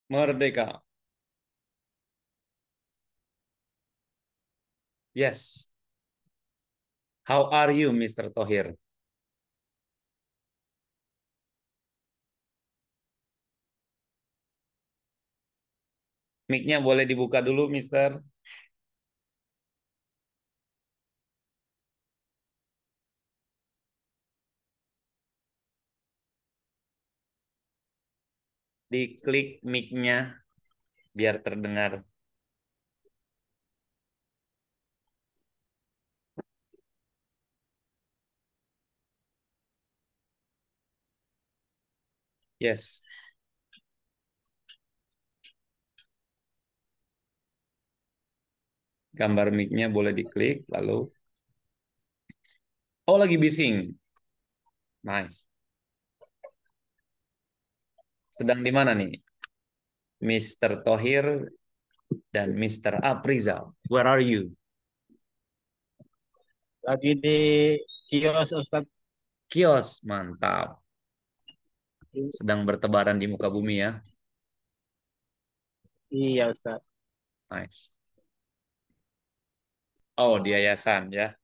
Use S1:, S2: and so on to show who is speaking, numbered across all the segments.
S1: Merdeka. Yes. How are you, Mr. Thohir? Mic-nya boleh dibuka dulu, Mister. Diklik mic-nya biar terdengar. Yes. Gambar mic-nya boleh diklik, lalu. Oh, lagi bising. Nice. Sedang di mana nih? Mr. Thohir dan Mr. Aprizal. Where are you?
S2: Lagi di kios Ustadz.
S1: Kios, mantap. Sedang bertebaran di muka bumi ya.
S2: Iya Ustadz.
S1: Nice. Oh, di yayasan ya.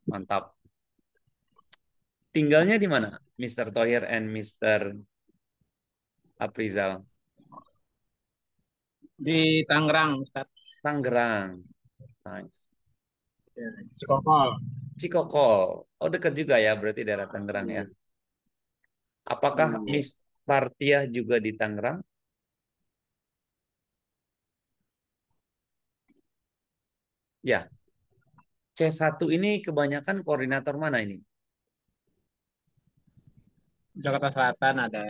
S1: Mantap. Tinggalnya di mana? Mr. Thohir and Mr. Aprizal.
S2: Di Tangerang Ustadz.
S1: Tangerang. Nice.
S2: Ya, Cikokol.
S1: Cikokol. Oh, dekat juga ya, berarti daerah Tangerang ya.
S2: Iya.
S1: Apakah
S2: Iya.
S1: Miss Partiah juga di Tangerang? Ya, C1 ini kebanyakan koordinator mana ini?
S2: Jakarta Selatan ada.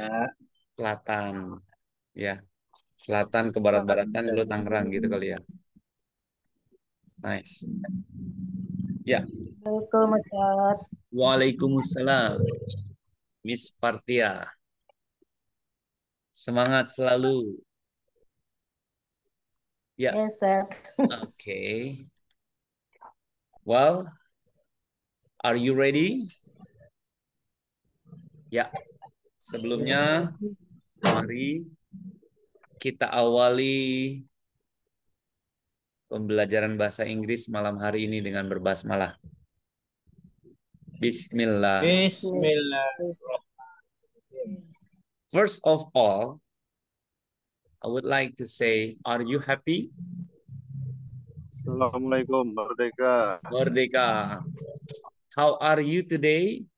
S1: Selatan. Ya, selatan ke barat-baratan lalu Tangerang gitu kali ya. Nice. Ya,
S3: Assalamualaikum Ustaz.
S1: Waalaikumsalam. Miss Partiah. Semangat selalu. Ya,
S3: Ya Ustaz.
S1: oke. Well, are you ready? Ya, sebelumnya mari kita awali pembelajaran bahasa Inggris malam hari ini dengan berbasmalah. Bismillah.
S2: Bismillahirrahmanirrahim.
S1: First of all, I would like to say, are you happy?
S4: Assalamualaikum, Merdeka.
S1: Merdeka. How are you today?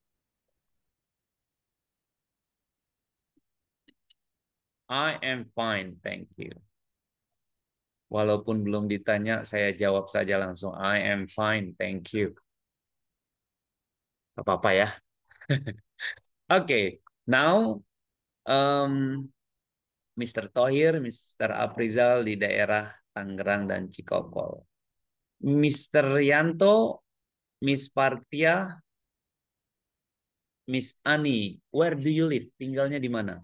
S1: I am fine, thank you. Walaupun belum ditanya, saya jawab saja langsung. I am fine, thank you. Apa-apa ya. Okay, now Mr. Thohir, Mr. Aprizal di daerah Tangerang dan Cikokol. Mr. Yanto, Miss Partia, Miss Ani, where do you live? Tinggalnya di mana?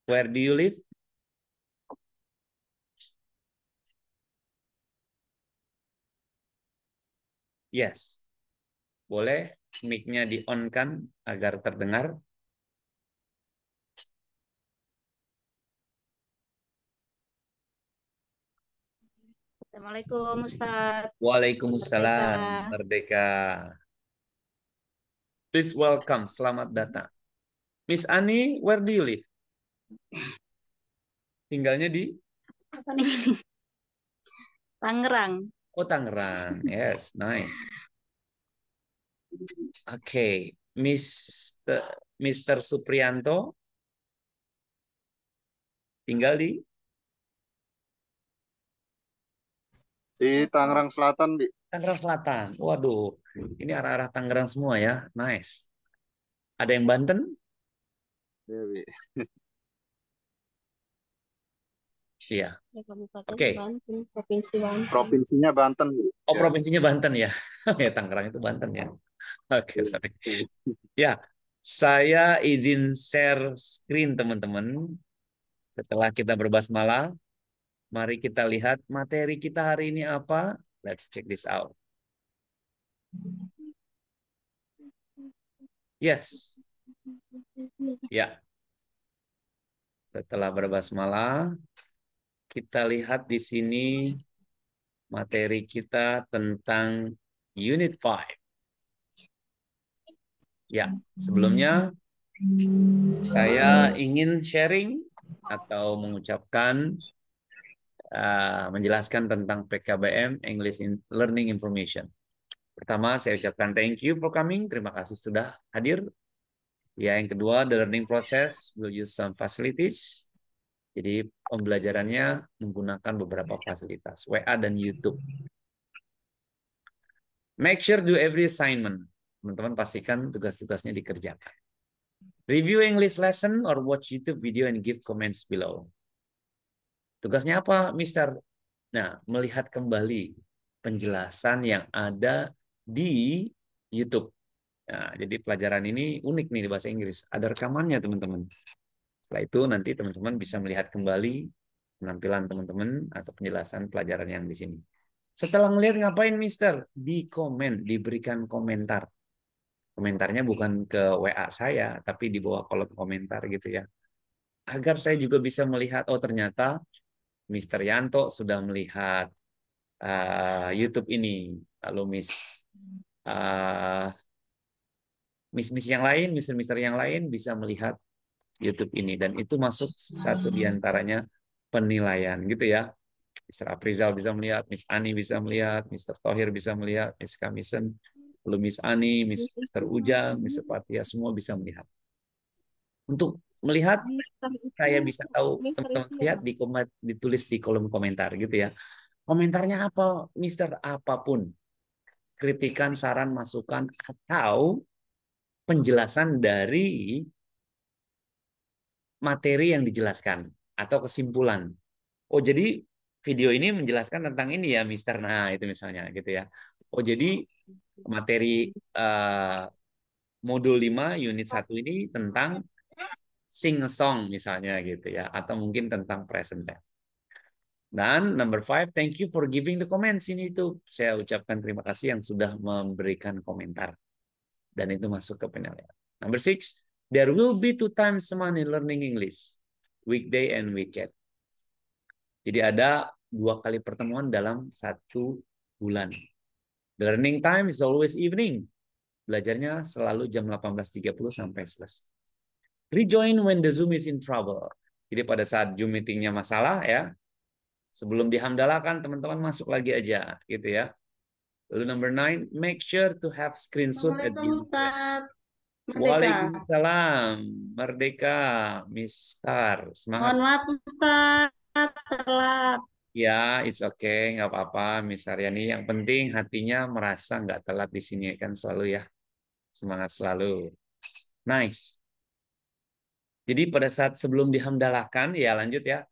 S1: Where do you live? Yes. Boleh mic-nya di-on-kan agar terdengar.
S3: Assalamualaikum Ustaz. Merdeka.
S1: Waalaikumsalam, Merdeka. Please welcome, selamat datang. Miss Ani, where do you live? Tinggalnya di?
S3: Apa nih? Tangerang.
S1: Oh, Tangerang. Yes, nice. Oke, Mr. Suprianto tinggal di
S4: Di Tangerang Selatan, Bi.
S1: Tangerang Selatan. Waduh, ini arah-arah Tangerang semua ya. Nice. Ada yang Banten?
S4: Iya, Bi.
S1: Iya.
S3: Ya, Kabupaten
S1: Oke.
S3: Banten, Provinsi Banten.
S4: Provinsinya Banten, Bi.
S1: Oh,
S4: Ya.
S1: provinsinya Banten ya. Ya, Tangerang itu Banten ya. Oke, sorry. Ya, saya izin share screen teman-teman. Setelah kita berbasmalah, mari kita lihat materi kita hari ini apa. Let's check this out. Yes. Ya. Setelah berbasmalah, kita lihat di sini materi kita tentang Unit 5. Ya, sebelumnya saya ingin sharing atau mengucapkan menjelaskan tentang PKBM English Learning Information. Pertama, saya ucapkan thank you for coming. Terima kasih sudah hadir. Ya, yang kedua, the learning process will use some facilities. Jadi pembelajarannya menggunakan beberapa fasilitas, WA dan YouTube. Make sure do every assignment. Teman-teman pastikan tugas-tugasnya dikerjakan. Review English lesson or watch YouTube video and give comments below. Tugasnya apa, Mister? Nah, melihat kembali penjelasan yang ada di YouTube. Nah, jadi pelajaran ini unik nih di bahasa Inggris. Ada rekamannya, teman-teman. Setelah itu nanti teman-teman bisa melihat kembali penampilan teman-teman atau penjelasan pelajaran yang di sini. Setelah melihat ngapain, Mister? Di komen, diberikan komentar. Komentarnya bukan ke WA saya, tapi di bawah kolom komentar gitu ya. Agar saya juga bisa melihat, oh ternyata Mister Yanto sudah melihat YouTube ini. Lalu Miss yang lain, Mister yang lain bisa melihat YouTube ini. Dan itu masuk satu di antaranya penilaian gitu ya. Mr. Aprizal bisa melihat, Miss Ani bisa melihat, Mr. Thohir bisa melihat, Miss Kamisen, lalu Miss Ani, Mr. Ujang, Mr. Patia, semua bisa melihat. Untuk melihat, saya bisa tahu, teman-teman lihat ditulis di kolom komentar gitu ya. Komentarnya apa, Mister? Apapun. Kritikan, saran, masukan, atau penjelasan dari materi yang dijelaskan, atau kesimpulan. Oh, jadi video ini menjelaskan tentang ini ya, Mister. Nah, itu misalnya gitu ya. Oh, jadi materi modul 5 unit 1 ini tentang sing a song misalnya gitu ya, atau mungkin tentang present tense. Dan number 5, thank you for giving the comments ini itu. Saya ucapkan terima kasih yang sudah memberikan komentar. Dan itu masuk ke penilaian. Number 6, there will be 2 times money learning English, weekday and weekend. Jadi ada 2 kali pertemuan dalam 1 bulan. The learning time is always evening. Belajarnya selalu jam 18.30 sampai selesai. Rejoin when the Zoom is in trouble. Jadi pada saat Zoom meetingnya masalah ya, sebelum dihamdalakan teman-teman masuk lagi aja gitu ya. Lalu number 9, make sure to have screenshot at the end. Waalaikumsalam, Merdeka, Miss Star. Semangat.
S3: Mohon maaf Ustaz, telat.
S1: Ya, it's okay, nggak apa-apa, Miss Aryani. Yang penting hatinya merasa nggak telat di sini kan selalu ya. Semangat selalu. Nice. Jadi pada saat sebelum dihamdalakan, ya lanjut ya,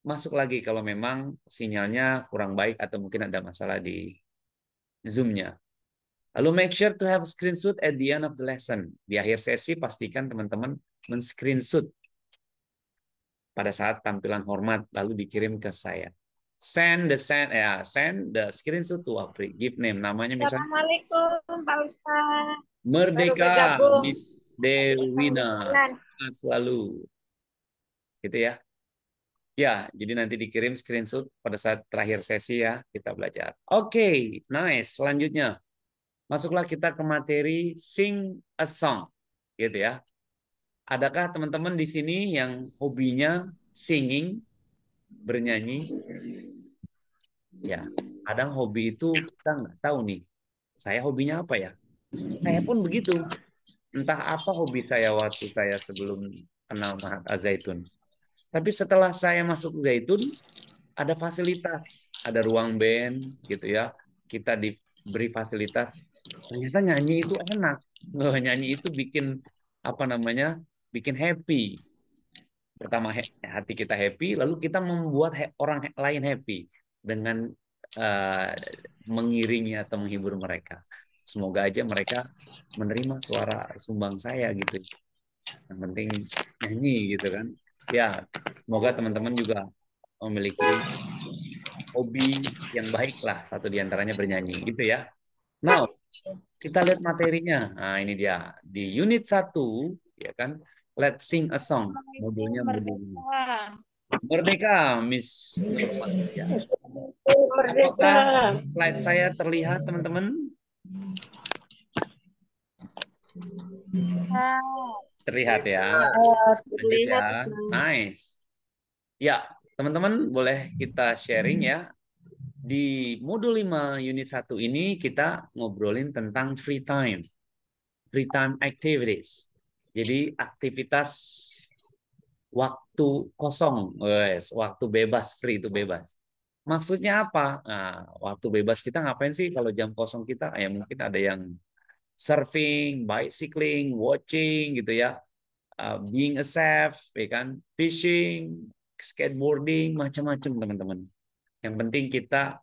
S1: masuk lagi kalau memang sinyalnya kurang baik atau mungkin ada masalah di Zoom-nya. Lalu make sure to have screenshot at the end of the lesson. Di akhir sesi pastikan teman-teman men-screenshot pada saat tampilan hormat lalu dikirim ke saya. Send the screenshot to Apri. Give name, namanya misalnya
S3: Assalamualaikum Pak Ustaz.
S1: Merdeka, Miss Dewina. Semangat selalu. Gitu ya. Ya, jadi nanti dikirim screenshot pada saat terakhir sesi ya, kita belajar. Oke, nice. Selanjutnya, masuklah kita ke materi sing a song. Gitu ya. Adakah teman-teman di sini yang hobinya singing, bernyanyi? Ya, kadang hobi itu kita nggak tahu nih. Saya hobinya apa ya? Saya pun begitu. Entah apa hobi saya waktu saya sebelum kenal Mahat Al-Zaitun. Tapi setelah saya masuk Zaitun, ada fasilitas, ada ruang band gitu ya. Kita diberi fasilitas. Ternyata nyanyi itu enak. Nyanyi itu bikin apa namanya? Bikin happy. Pertama hati kita happy, lalu kita membuat orang lain happy dengan mengiringi atau menghibur mereka. Semoga aja mereka menerima suara sumbang saya gitu. Yang penting nyanyi gitu kan. Ya, semoga teman-teman juga memiliki hobi yang baik lah, satu diantaranya bernyanyi gitu ya. Now, Kita lihat materinya. Nah, ini dia. Di unit 1, ya kan? Let's sing a song. Modulnya modul
S3: Merdeka.
S1: Merdeka, Miss Nurmatia.
S3: Merdeka.
S1: Apakah slide saya terlihat, teman-teman? Terlihat ya. Lanjut
S3: Terlihat.
S1: ya. Nice. Ya, teman-teman boleh kita sharing ya. Di modul 5 unit 1 ini kita ngobrolin tentang free time. Free time activities. Jadi aktivitas waktu kosong, wes, waktu bebas, free itu bebas. Maksudnya apa? Nah, waktu bebas kita ngapain sih kalau jam kosong kita? Ya mungkin ada yang surfing, bicycling, watching gitu ya, being a chef, ya kan, fishing, skateboarding, macam-macam teman-teman. Yang penting kita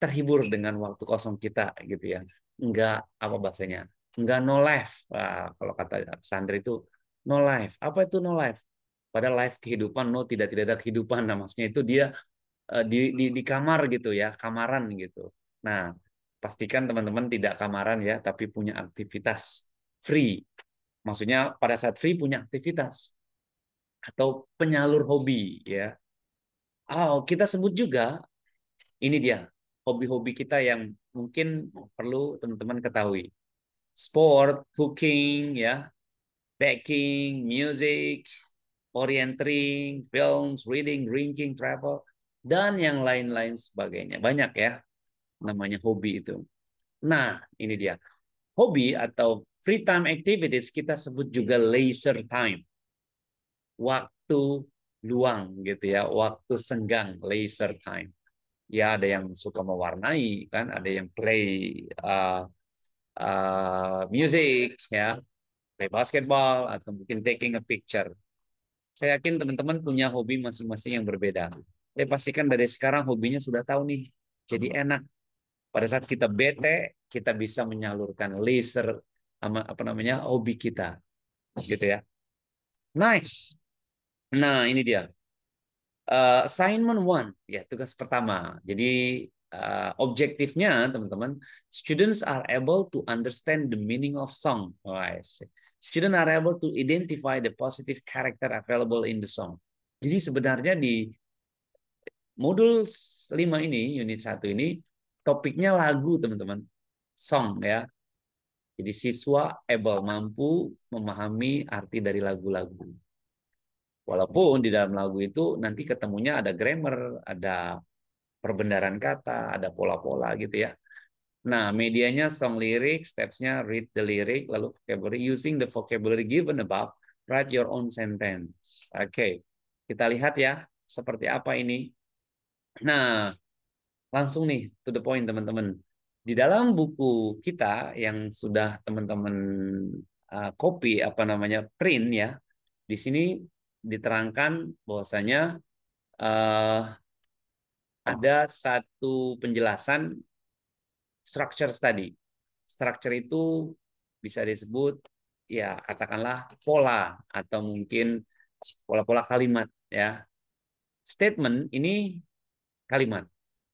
S1: terhibur dengan waktu kosong kita gitu ya. Enggak apa bahasanya? Enggak no life. Wah, kalau kata santri itu no life. Apa itu no life? Pada life kehidupan, no tidak ada kehidupan. Nah, maksudnya itu dia di kamar gitu ya, kamaran gitu. Nah, pastikan teman-teman tidak kamaran ya, tapi punya aktivitas free. Maksudnya pada saat free punya aktivitas atau penyalur hobi ya. Oh, kita sebut juga ini dia hobi-hobi kita yang mungkin perlu teman-teman ketahui. Sport, cooking ya, baking, music, orienteering, films, reading, drinking, travel, dan yang lain-lain sebagainya. Banyak ya namanya hobi itu. Nah, ini dia. Hobi atau free time activities kita sebut juga leisure time. Waktu luang gitu ya, waktu senggang, leisure time. Ya ada yang suka mewarnai kan, ada yang play music ya, play basketball atau mungkin taking a picture. Saya yakin teman-teman punya hobi masing-masing yang berbeda. Saya pastikan dari sekarang hobinya sudah tahu nih. Jadi enak. Pada saat kita bete, kita bisa menyalurkan leisure apa namanya hobi kita, gitu ya. Nice. Nah ini dia. Assignment one, ya tugas pertama. Jadi objektifnya teman-teman, students are able to understand the meaning of song. Oh, I see. Students are able to identify the positive character available in the song. Jadi sebenarnya di modul 5 ini, unit 1 ini, topiknya lagu teman-teman. Song ya. Jadi siswa able mampu memahami arti dari lagu-lagu. Walaupun di dalam lagu itu nanti ketemunya ada grammar, ada perbendaharaan kata, ada pola-pola gitu ya. Nah, medianya song lyric, steps-nya read the lyric, lalu vocabulary, using the vocabulary given above, write your own sentence. Oke, kita lihat ya, seperti apa ini. Nah, langsung nih, to the point teman-teman. Di dalam buku kita yang sudah teman-teman copy, apa namanya, print ya, di sini diterangkan bahwasanya uh, ada satu penjelasan structure study. Structure itu bisa disebut ya katakanlah pola atau mungkin pola-pola kalimat ya. Statement ini kalimat.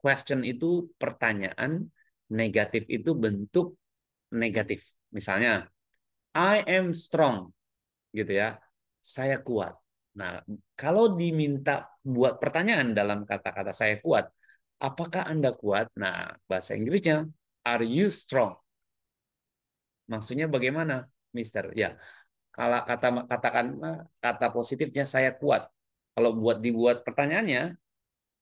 S1: Question itu pertanyaan, negatif itu bentuk negatif. Misalnya, I am strong gitu ya. Saya kuat. Nah, kalau diminta buat pertanyaan dalam kata-kata saya kuat, apakah Anda kuat? Nah, bahasa Inggrisnya, are you strong? Maksudnya bagaimana, Mister? Ya, kalau katakan kata positifnya saya kuat. Kalau dibuat pertanyaannya,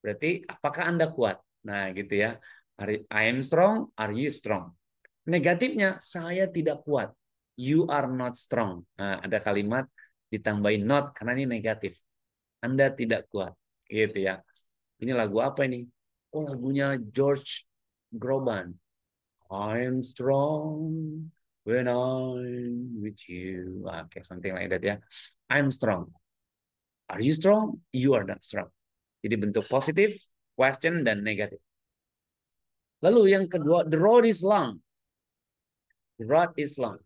S1: berarti apakah Anda kuat? Nah, gitu ya. I am strong, are you strong? Negatifnya, saya tidak kuat. You are not strong. Nah, ada kalimat ditambahin not karena ini negatif. Anda tidak kuat. Gitu ya. Ini lagu apa ini? Oh, lagunya George Groban. I am strong when I'm with you. Okay, something like that ya. I'm strong. Are you strong? You are not strong. Jadi bentuk positif, question, dan negatif. Lalu yang kedua, the road is long. The road is long.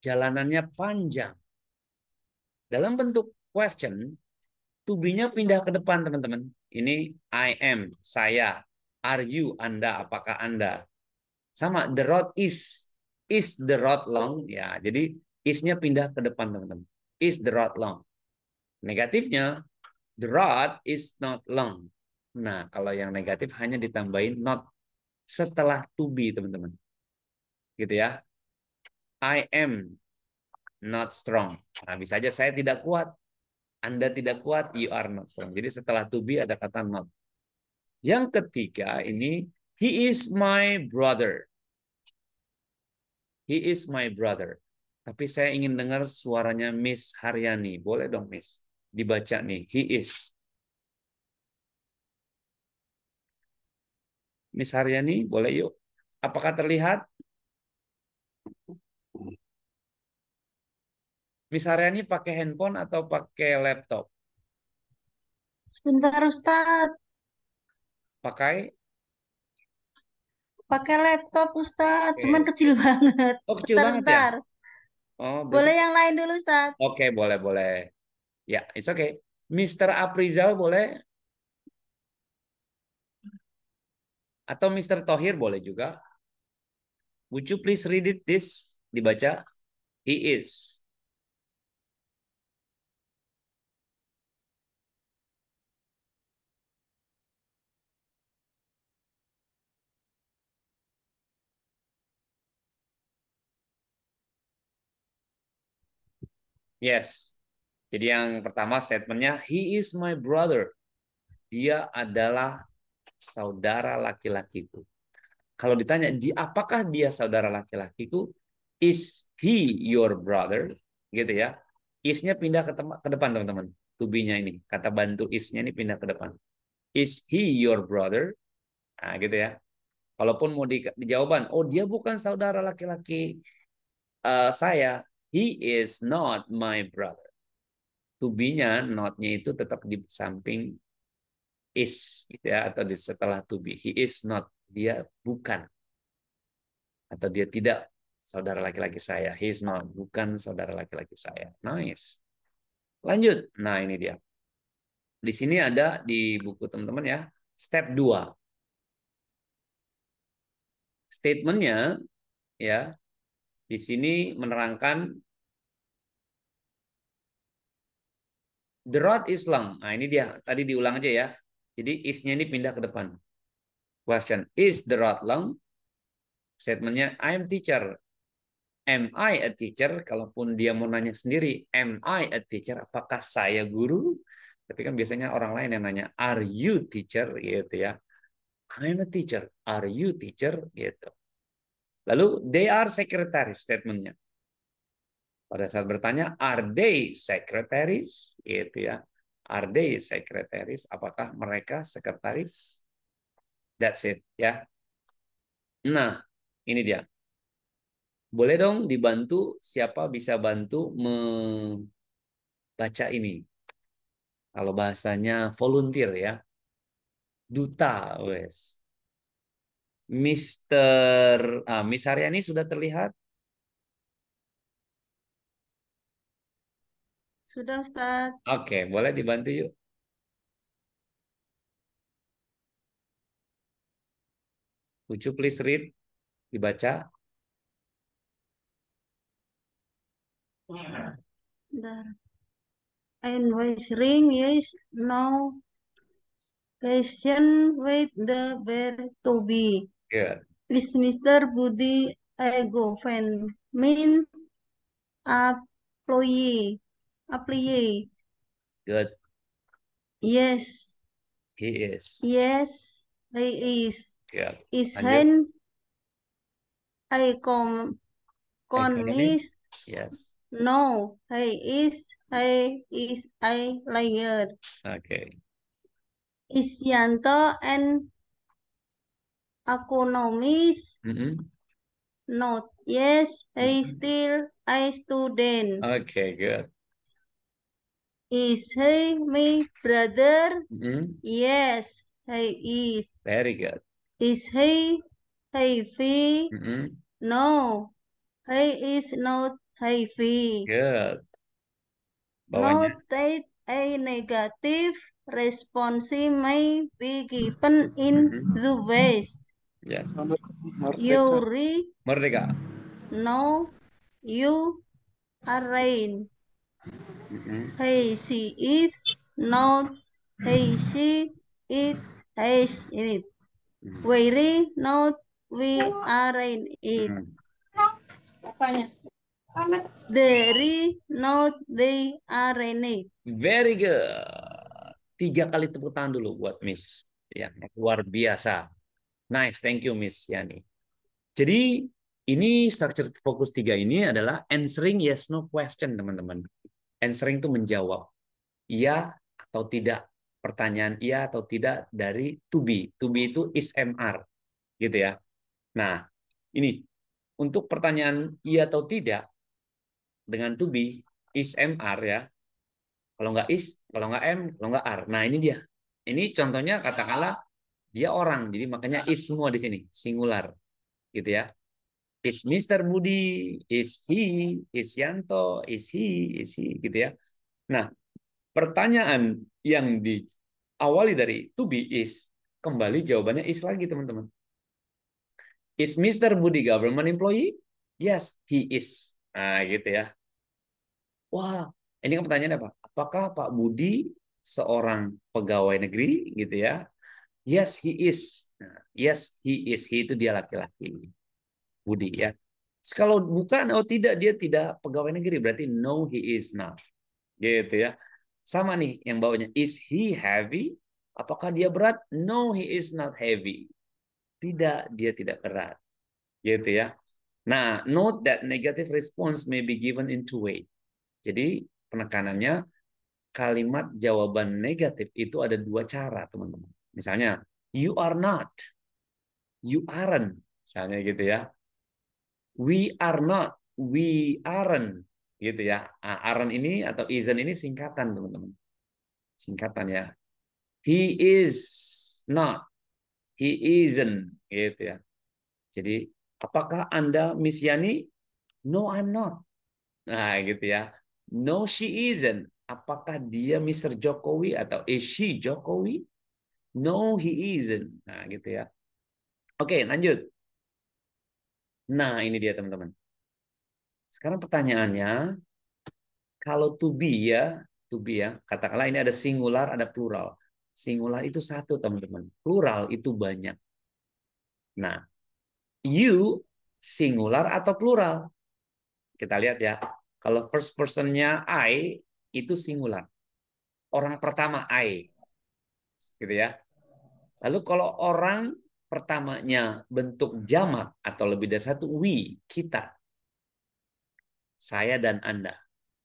S1: Jalanannya panjang. Dalam bentuk question, to be-nya pindah ke depan, teman-teman. Ini I am, saya. Are you, Anda, apakah Anda. Sama, the road is. Is the road long? Ya, jadi is-nya pindah ke depan, teman-teman. Is the road long? Negatifnya, the road is not long. Nah, kalau yang negatif hanya ditambahin not setelah to be, teman-teman. Gitu ya. I am not strong. Nah, bisa aja saya tidak kuat. Anda tidak kuat, you are not strong. Jadi setelah to be ada kata not. Yang ketiga ini, he is my brother. He is my brother. Tapi saya ingin dengar suaranya Miss Haryani. Boleh dong, Miss? Dibaca nih, he is. Miss Haryani, boleh yuk. Apakah terlihat? Miss Haryani pakai handphone atau pakai laptop?
S3: Sebentar Ustadz,
S1: Pakai?
S3: pakai laptop Ustadz, cuman
S1: Oke.
S3: kecil banget.
S1: Oh, kecil banget ya?
S3: Bentar.
S1: Oh, berarti
S3: Boleh yang lain dulu Ustadz?
S1: oke, boleh. Ya, it's okay. Mr. Aprizal boleh? Atau Mr. Thohir boleh juga. Would you please read it this? Dibaca. He is. Yes. Jadi yang pertama statementnya, he is my brother. Dia adalah saudara laki-lakiku. Kalau ditanya, apakah dia saudara laki-lakiku? Is he your brother? Gitu ya. Is-nya pindah ke depan, teman-teman. To be-nya ini. Kata bantu is-nya ini pindah ke depan. Is he your brother? Nah, gitu ya. Walaupun mau di jawaban, oh dia bukan saudara laki-laki saya. He is not my brother. To be-nya, not-nya itu tetap di samping is, gitu ya, atau di setelah to be. He is not, dia bukan, atau dia tidak saudara laki-laki saya. He is not, bukan saudara laki-laki saya. Nice. Lanjut. Nah, ini dia. Di sini ada di buku teman-teman ya, step 2. Statementnya ya, di sini menerangkan the road is long. Nah, ini dia. Tadi diulang aja ya. Jadi is-nya ini pindah ke depan. Question, is the road long? Statementnya, I am teacher. Am I a teacher? Kalaupun dia mau nanya sendiri, am I a teacher? Apakah saya guru? Tapi kan biasanya orang lain yang nanya, are you teacher? Gitu ya. I'm a teacher. Are you teacher? Gitu. Lalu, they are secretaries statementnya. Pada saat bertanya, are they secretaries? Gitu ya. Are they secretaries? Apakah mereka sekretaris? That's it ya. Nah, ini dia. Boleh dong dibantu, siapa bisa bantu membaca ini. Kalau bahasanya volunteer ya. Duta, wes. Miss Haryani sudah terlihat?
S3: Sudah Ustadz.
S1: Oke, boleh dibantu yuk. Would you please read? Dibaca.
S3: Bentar. And voice ring, yes, no. Question with the verb to be.
S1: Good.
S3: Is Mr. Budi a government employee? Employee.
S1: Good.
S3: Yes.
S1: He is.
S3: Yes, he is.
S1: Good.
S3: Is
S1: Lanjut.
S3: he
S1: Economist.
S3: economist?
S1: Yes.
S3: No, he is a liar.
S1: Okay.
S3: Is Yanto an economist? Not. Yes, he is still a student.
S1: Okay, good.
S3: Is he my brother?
S1: Mm-hmm.
S3: Yes, he is.
S1: Very good.
S3: Is he heavy?
S1: Mm-hmm.
S3: No, he is not heavy.
S1: Good. Bawahnya.
S3: Note that a negative response may be given in the ways.
S1: Yes.
S3: You read,
S1: Merdeka.
S3: no, you are rain.
S1: Mm-mm.
S3: He, she, it, not, he, she, it, has, it.
S1: Mm.
S3: We read, not, we are in it.
S1: Mm.
S3: Apanya? They read, not, they are in it.
S1: Very good. 3 kali tepuk tangan dulu buat Miss. Ya, luar biasa. Nice, thank you Miss Yani. Jadi ini structure fokus 3 ini adalah answering yes no question, teman-teman. Answering itu menjawab ya atau tidak, pertanyaan iya atau tidak dari to be. To be itu is MR, gitu ya. Nah, ini untuk pertanyaan iya atau tidak dengan to be is MR ya. Kalau nggak is, kalau nggak M, kalau nggak R. Nah, ini dia. Ini contohnya katakanlah dia orang, jadi makanya is semua di sini, singular, gitu ya. Is Mr. Budi, is he, is Yanto, is he, gitu ya. Nah, pertanyaan yang diawali dari to be is, kembali jawabannya is lagi, teman-teman. Is Mr. Budi government employee? Yes, he is. Nah, gitu ya. Wah, ini kan pertanyaan apa? Apakah Pak Budi seorang pegawai negeri, gitu ya? Yes, he is. Nah, yes, he is. He itu dia laki-laki. Budi ya. Kalau bukan atau tidak, dia tidak pegawai negeri, berarti no, he is not. Gitu ya. Sama nih yang bawahnya, is he heavy? Apakah dia berat? No, he is not heavy. Tidak, dia tidak berat. Gitu ya. Nah, note that negative response may be given in 2 ways. Jadi penekanannya, kalimat jawaban negatif itu ada 2 cara, teman-teman. Misalnya, you are not, you aren't, misalnya gitu ya. We are not, we aren't, gitu ya. Aren't ini atau isn't ini singkatan, teman-teman. Singkatan ya. He is not, he isn't, gitu ya. Jadi, apakah Anda Miss Yani? No, I'm not. Nah, gitu ya. No, she isn't. Apakah dia Mr. Jokowi atau is she Jokowi? No, he isn't. Nah, gitu ya. Oke, lanjut. Nah, ini dia, teman-teman. Sekarang pertanyaannya, kalau to be ya, katakanlah ini ada singular, ada plural. Singular itu satu, teman-teman. Plural itu banyak. Nah, you singular atau plural? Kita lihat ya. Kalau first personnya I itu singular. Orang pertama I. Gitu ya. Lalu kalau orang pertamanya bentuk jamak atau lebih dari satu, we, kita. Saya dan Anda.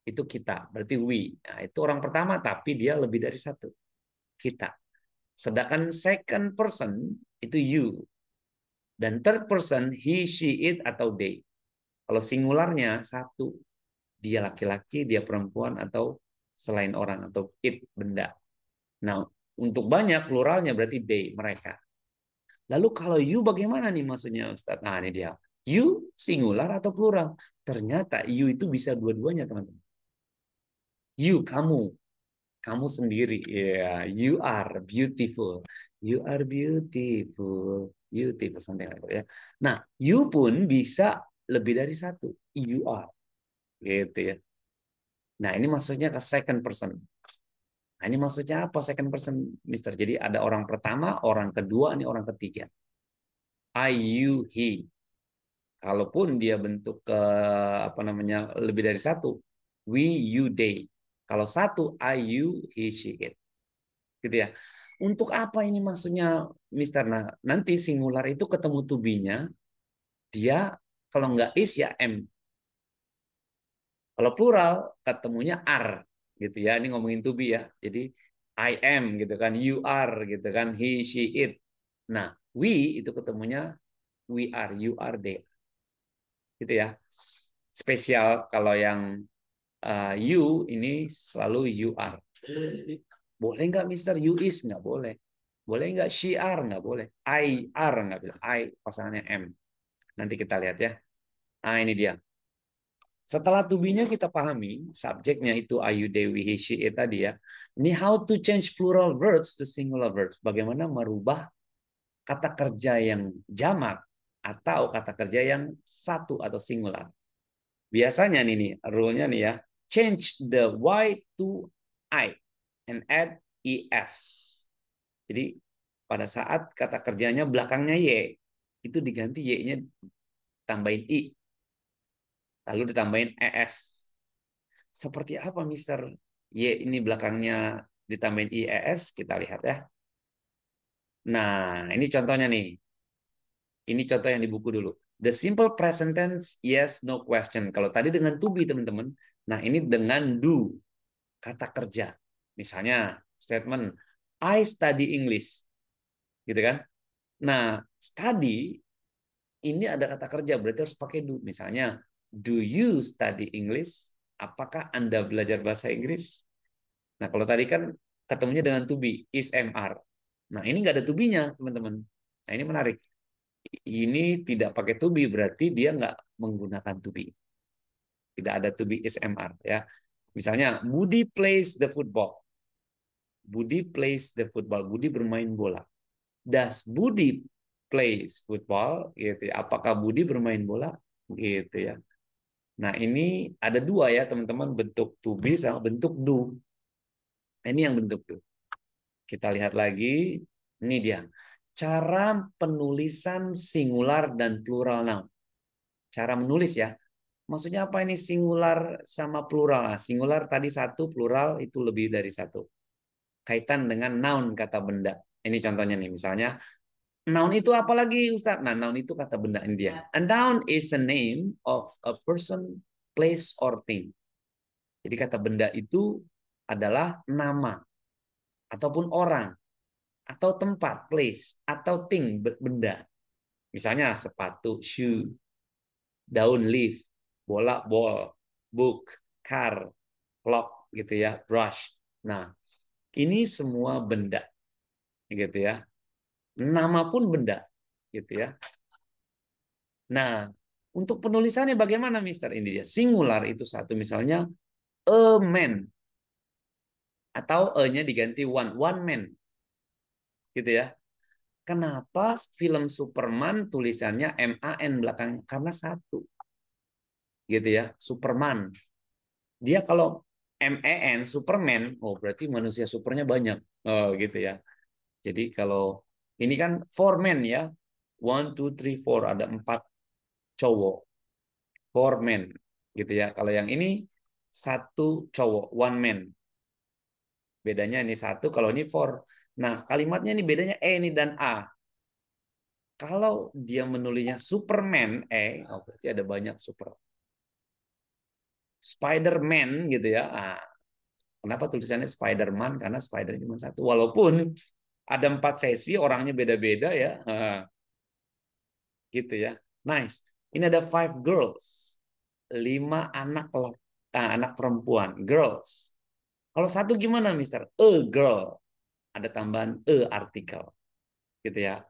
S1: Itu kita, berarti we. Nah, itu orang pertama tapi dia lebih dari satu. Kita. Sedangkan second person itu you. Dan third person he, she, it atau they. Kalau singularnya satu. Dia laki-laki, dia perempuan atau selain orang atau it benda. Nah, untuk banyak pluralnya berarti they, mereka. Lalu kalau you bagaimana nih maksudnya Ustaz? Nah, ini dia. You singular atau plural? Ternyata you itu bisa dua-duanya, teman-teman. You, kamu sendiri. Ya, yeah, you are beautiful. You are beautiful. Beautiful something like that, ya. Nah, you pun bisa lebih dari satu. You are. Gitu ya. Nah, ini maksudnya ke second person. Nah, ini maksudnya apa second person, Mister? Jadi ada orang pertama, orang kedua, ini orang ketiga. I, you, he. Kalaupun dia bentuk ke apa namanya lebih dari satu, we, you, they. Kalau satu, I, you, he, she, it. Gitu ya. Untuk apa ini maksudnya, Mister? Nah, nanti singular itu ketemu to be-nya, dia kalau nggak is ya am. Kalau plural ketemunya are, gitu ya. Ini ngomongin to be ya. Jadi I am gitu kan, you are gitu kan, he, she, it. Nah, we itu ketemunya we are, you are, they. Gitu ya. Spesial kalau yang you ini selalu you are. Boleh nggak Mister you is? Nggak boleh. Boleh nggak she are? Nggak boleh. I are nggak boleh. I pasangannya M. Nanti kita lihat ya. Nah ini dia. Setelah to be-nya kita pahami, subjeknya itu ayu, dewi, he, she, it tadi ya. Ini how to change plural verbs to singular verbs. Bagaimana merubah kata kerja yang jamak atau kata kerja yang satu atau singular. Biasanya nih rule-nya nih ya, change the Y to I and add ES. Jadi pada saat kata kerjanya belakangnya Y, itu diganti Y-nya tambahin I, lalu ditambahin ES. Seperti apa Mister? Y ini belakangnya ditambahin IES, kita lihat ya. Nah, ini contohnya nih. Ini contoh yang di buku dulu. The simple present tense, yes, no question. Kalau tadi dengan to be, teman-teman. Nah, ini dengan do, kata kerja. Misalnya, statement, I study English. Gitu kan? Nah, study, ini ada kata kerja, berarti harus pakai do. Misalnya, do you study English? Apakah Anda belajar bahasa Inggris? Nah, kalau tadi kan ketemunya dengan to be, is, MR. Nah, ini nggak ada to be-nya, teman-teman. Nah, ini menarik. Ini tidak pakai to be, berarti dia nggak menggunakan to be. Tidak ada to be is, MR. Ya. Misalnya, Budi plays the football. Budi plays the football. Budi bermain bola. Does Budi plays football? Gitu ya. Apakah Budi bermain bola? Gitu ya. Nah, ini ada dua ya, teman-teman. Bentuk to be sama bentuk do. Ini yang bentuk do. Kita lihat lagi. Ini dia. Cara penulisan singular dan plural noun. Cara menulis ya. Maksudnya apa ini singular sama plural? Nah, singular tadi satu, plural itu lebih dari satu. Kaitan dengan noun, kata benda. Ini contohnya nih, misalnya noun itu apa lagi Ustaz? Nah, noun itu kata benda ini dia. A noun is a name of a person, place, or thing. Jadi kata benda itu adalah nama ataupun orang atau tempat, place, atau thing, benda. Misalnya sepatu, shoe, daun, leaf, bola, ball, book, car, clock, gitu ya, brush. Nah, ini semua benda, gitu ya. Nama pun benda, gitu ya. Nah, untuk penulisannya bagaimana, Mister? Ini dia. Singular itu satu, misalnya a man, atau e-nya diganti one man, gitu ya. Kenapa film Superman tulisannya MAN belakangnya? Karena satu, gitu ya. Superman. Dia kalau MEN, Superman, oh berarti manusia supernya banyak. Oh, gitu ya. Jadi kalau ini kan four men ya. One, two, three, four. Ada 4 cowok. Four men. Gitu ya. Kalau yang ini satu cowok. One man. Bedanya ini satu, kalau ini four. Nah, kalimatnya ini bedanya E ini dan A. Kalau dia menulisnya Superman, oh berarti ada banyak super. Spider-Man gitu ya. Nah, kenapa tulisannya Spider-Man? Karena Spider cuma satu. Walaupun ada 4 sesi, orangnya beda-beda ya. Gitu ya. Nice. Ini ada 5 girls. 5 anak anak perempuan. Girls. Kalau satu gimana, Mister? A girl. Ada tambahan e artikel. Gitu ya.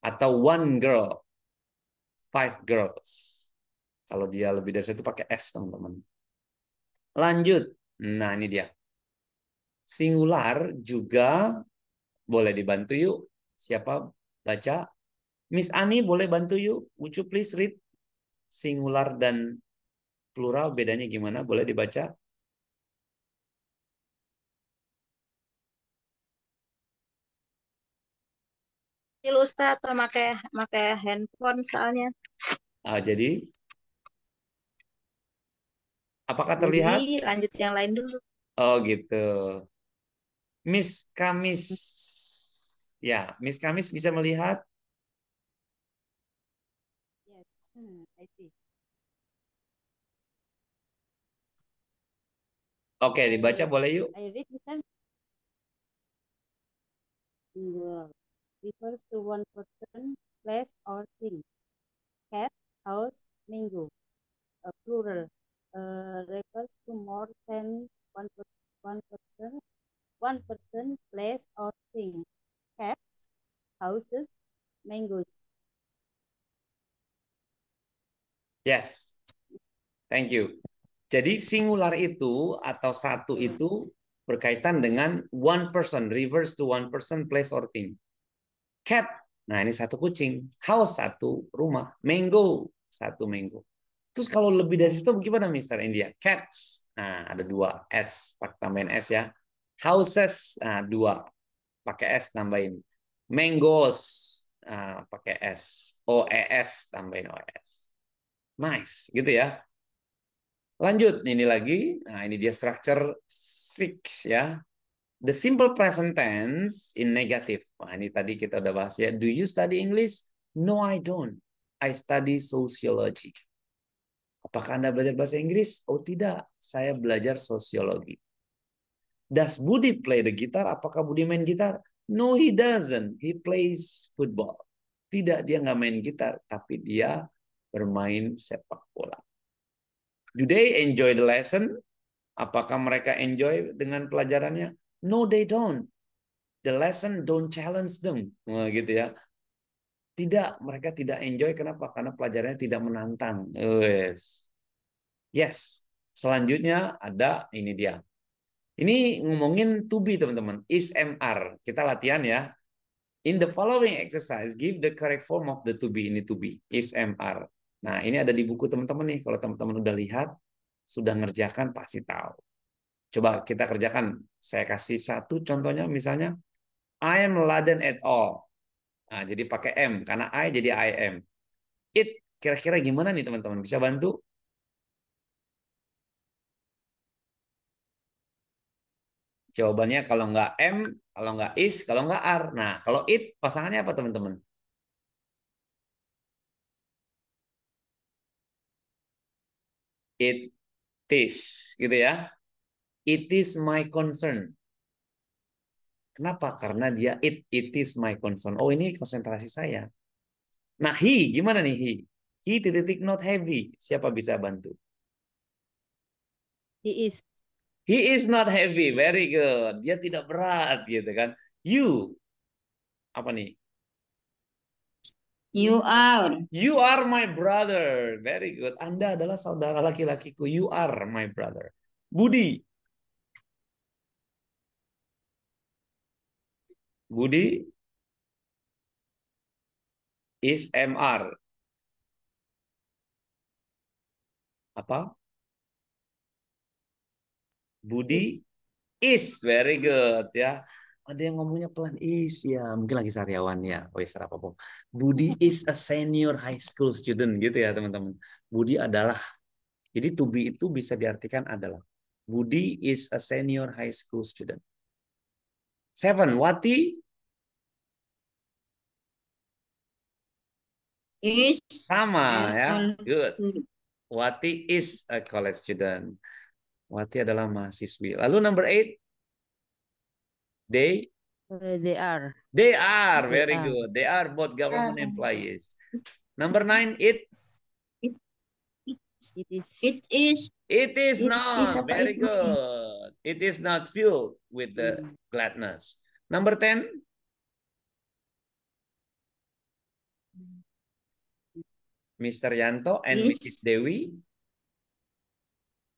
S1: Atau one girl. 5 girls. Kalau dia lebih dari satu pakai S, teman-teman. Lanjut. Nah, ini dia. Singular juga boleh dibantu yuk. Siapa baca? Miss Ani boleh bantu yuk. Would you please read singular dan plural bedanya gimana? Boleh dibaca?
S3: Ini Ustaz, atau pakai handphone soalnya.
S1: Jadi apakah
S3: Jadi
S1: terlihat?
S3: lanjut yang lain dulu.
S1: Oh gitu. Miss Kamis. Ya, Miss Kamis bisa melihat?
S5: Yes, I see.
S1: Oke, dibaca boleh yuk.
S5: I read Mister. Singular refers to one person, place, or thing. Cat, house, mango. A plural refers to more than one person, place, or thing. Cats, houses, mangoes.
S1: Yes. Thank you. Jadi singular itu atau satu itu berkaitan dengan one person, refers to one person, place, or thing. Cat Nah, ini satu kucing. House satu rumah. Mango satu mango. Terus kalau lebih dari situ gimana Mister India? Cats. Nah, ada 2 S, pakai tambahin S ya. Houses, nah 2. Pakai S tambahin. Mangoes, nah, pakai S. OES tambahin OS. Nice, gitu ya. Lanjut, ini lagi. Nah, ini dia structure 6 ya. The simple present tense in negative. Wah, ini tadi kita udah bahas ya. Do you study English? No, I don't. I study sociology. Apakah Anda belajar bahasa Inggris? Oh tidak, saya belajar sosiologi. Does Budi play the guitar? Apakah Budi main gitar? No, he doesn't. He plays football. Tidak, dia nggak main gitar, tapi dia bermain sepak bola. Do they enjoy the lesson? Apakah mereka enjoy dengan pelajarannya? No, they don't. The lesson don't challenge them. Nah, gitu ya. Tidak, mereka tidak enjoy. Kenapa? Karena pelajarannya tidak menantang. Yes. Selanjutnya ada ini dia. Ini ngomongin to be teman-teman. Is MR. Kita latihan ya. In the following exercise, give the correct form of the to be. Ini to be. Is MR. Nah, ini ada di buku teman-teman nih. Kalau teman-teman udah lihat, sudah ngerjakan, pasti tahu. Coba kita kerjakan. Saya kasih satu contohnya misalnya. I am laden at all. Nah, jadi pakai M. Karena I jadi I am. It. Kira-kira gimana nih teman-teman? Bisa bantu? Jawabannya kalau nggak M, kalau nggak is, kalau nggak R. Nah, kalau it pasangannya apa teman-teman? It is, gitu ya. It is my concern. Kenapa? Karena dia it is my concern. Oh, ini konsentrasi saya. Nah, he gimana nih he? He titik not heavy. Siapa bisa bantu?
S5: He is.
S1: He is not heavy. Very good. Dia tidak berat gitu kan. You apa nih?
S3: You are.
S1: You are my brother. Very good. Anda adalah saudara laki-lakiku. You are my brother. Budi. Budi is MR. Apa? Budi is. Very good ya. Ada yang ngomongnya pelan is ya. Mungkin lagi sariawan ya. Oh, apa pun. Budi is a senior high school student gitu ya teman-teman. Budi adalah. Jadi to be itu bisa diartikan adalah. Budi is a senior high school student. 7. Wati
S3: Is
S1: sama ya. Good.
S3: student.
S1: Wati is a college student. Wati adalah mahasiswi. Lalu number 8. They
S5: They are.
S1: They are.
S5: They
S1: Very
S5: are.
S1: good. They are both government employees. Number 9. It
S5: It is.
S3: It is.
S1: It is
S3: It
S1: not.
S3: is apa
S1: Very
S3: itu?
S1: good. It is not filled with the gladness. Number 10. Mr. Yanto and
S3: Is.
S1: Mrs. Dewi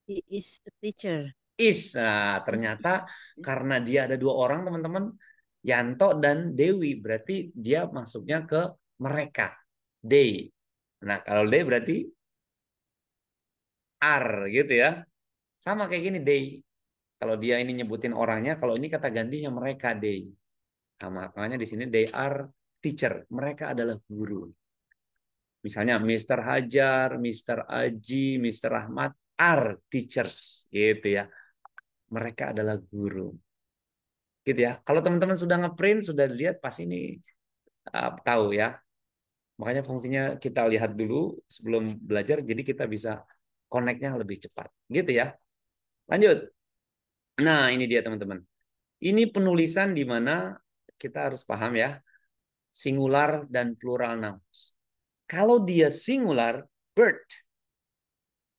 S5: He is a teacher.
S1: is. Nah, ternyata karena dia ada 2 orang teman-teman, Yanto dan Dewi, berarti dia masuknya ke mereka. They. Nah, kalau they berarti are gitu ya. Sama kayak gini they. Kalau dia ini nyebutin orangnya, kalau ini kata gantinya mereka they. Nah, makanya di sini they are teacher. Mereka adalah guru. Misalnya Mr. Hajar, Mr. Aji, Mr. Ahmad are teachers gitu ya. Mereka adalah guru. Gitu ya. Kalau teman-teman sudah ngeprint, sudah lihat pasti ini tahu ya. Makanya fungsinya kita lihat dulu sebelum belajar jadi kita bisa connect-nya lebih cepat. Gitu ya. Lanjut. Nah, ini dia teman-teman. Ini penulisan di mana kita harus paham ya. Singular dan plural nouns. Kalau dia singular, bird.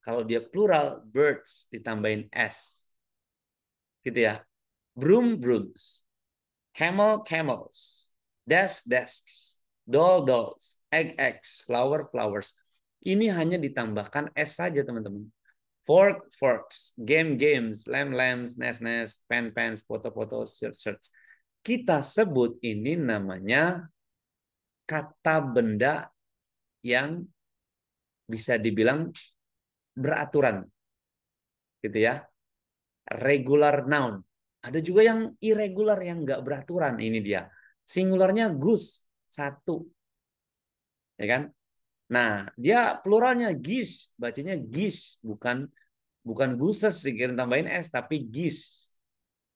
S1: Kalau dia plural, birds ditambahin s. Gitu ya. Broom, brooms. Camel, camels. Desk, desks. Doll, dolls. Egg, eggs. Flower, flowers. Ini hanya ditambahkan s saja teman-teman. Fork, forks. Game, games. Lamb, lambs. Nest, nest. Pen, pens. Foto, foto. Search, search. Kita sebut ini namanya kata benda yang bisa dibilang beraturan, gitu ya. Regular noun. Ada juga yang irregular, yang nggak beraturan. Ini dia. Singularnya goose, satu. Ya kan? Nah, dia pluralnya geese, bacanya geese, bukan gooses dikira tambahin s, tapi geese.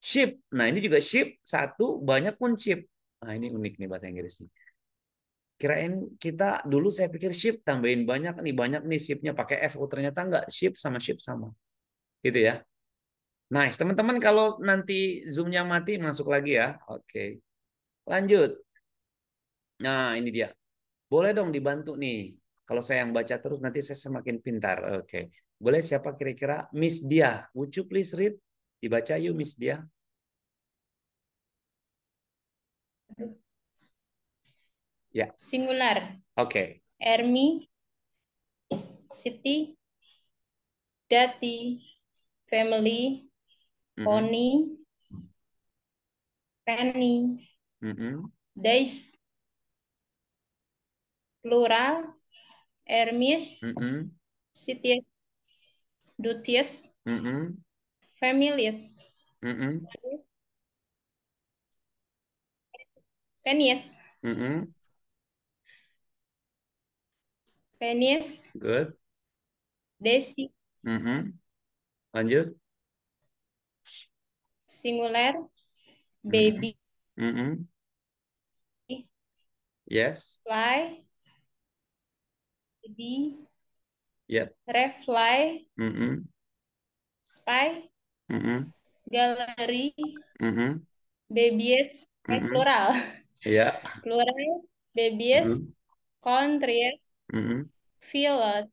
S1: Sheep. Nah, ini juga sheep, satu, banyak pun sheep. Nah, ini unik nih bahasa Inggrisnya. Kirain kita dulu saya pikir sheep tambahin banyak nih sheepnya pakai s, oh ternyata enggak, sheep sama gitu ya. Nice teman-teman, kalau nanti zoomnya mati masuk lagi ya. Oke, lanjut. Nah ini dia, boleh dong dibantu nih, kalau saya yang baca terus nanti saya semakin pintar. Oke, boleh, siapa kira-kira? Miss Dia, would you please read, dibaca yuk Miss Dia. Ya.
S6: Singular.
S1: Oke.
S6: Ermi, Siti, Dati, family, Pony, Penny, Days, plural, Hermes, Sitius, Dutius, Familius, Penis, Penis,
S1: Good.
S6: Desi,
S1: Lanjut.
S6: singular, baby,
S1: Yes.
S6: fly, baby,
S1: Yep.
S6: refly, spy, gallery, babies, plural,
S1: Ya.
S6: plural, babies, countries, field,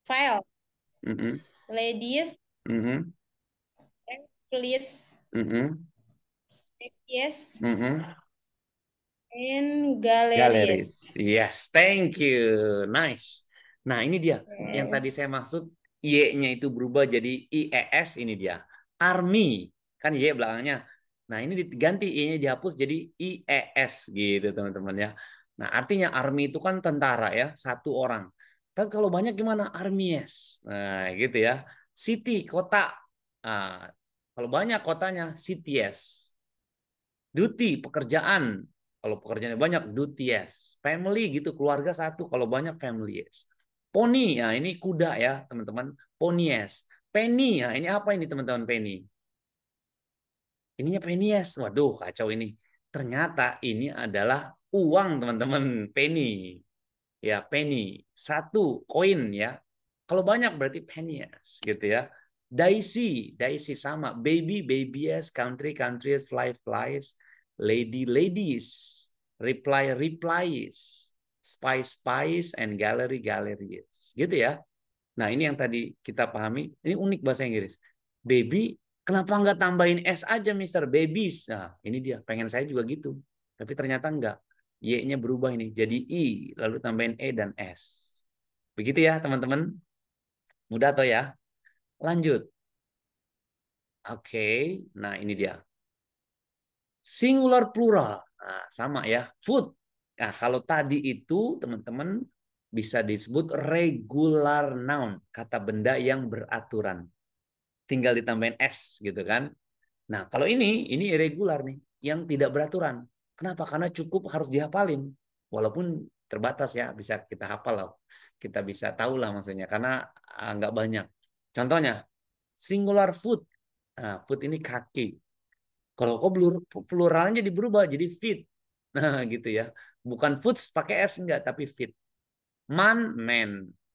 S6: file, ladies, please, yes, and galleries.
S1: Yes, thank you. Nice. Nah, ini dia. Yang tadi saya maksud, Y-nya itu berubah jadi IES, ini dia. Army. Kan Y belakangnya. Nah, ini diganti I-nya dihapus jadi IES gitu, teman-teman ya. Nah, artinya army itu kan tentara ya, satu orang. Tapi kalau banyak gimana? Armies. Nah, gitu ya. City, kota. Nah, kalau banyak kotanya, cities. Duty, pekerjaan. Kalau pekerjaannya banyak, duties. Family gitu, keluarga satu. Kalau banyak, families. Pony, ya ini kuda ya teman-teman. Ponies. Penny, ya ini apa ini teman-teman, penny? Ininya pennies. Waduh, kacau ini. Ternyata ini adalah uang teman-teman, penny. Ya, penny. Satu, koin ya. Kalau banyak berarti pennies gitu ya. Daisy, Daisy sama. Baby, babies. Country, countries. Fly, flies. Lady, ladies. Reply, replies. Spy, spies. And gallery, galleries. Gitu ya. Nah ini yang tadi kita pahami. Ini unik bahasa Inggris. Baby, kenapa nggak tambahin S aja Mister? Babies. Nah ini dia. Pengen saya juga gitu. Tapi ternyata enggak. Y-nya berubah ini. Jadi I. Lalu tambahin E dan S. Begitu ya teman-teman. Mudah atau ya? Lanjut. Oke. Nah ini dia. Singular plural. Nah, sama ya. Food. Nah kalau tadi itu teman-teman bisa disebut regular noun. Kata benda yang beraturan. Tinggal ditambahin S gitu kan. Nah kalau ini irregular nih. Yang tidak beraturan. Kenapa? Karena cukup harus dihafalin. Walaupun terbatas ya. Bisa kita hafal lah. Kita bisa tahu lah maksudnya. Karena nggak banyak. Contohnya. Singular foot. Nah, foot ini kaki. Kalau kok pluralnya jadi berubah. Jadi feet. Nah gitu ya. Bukan foots pakai S enggak. Tapi feet. Man, man.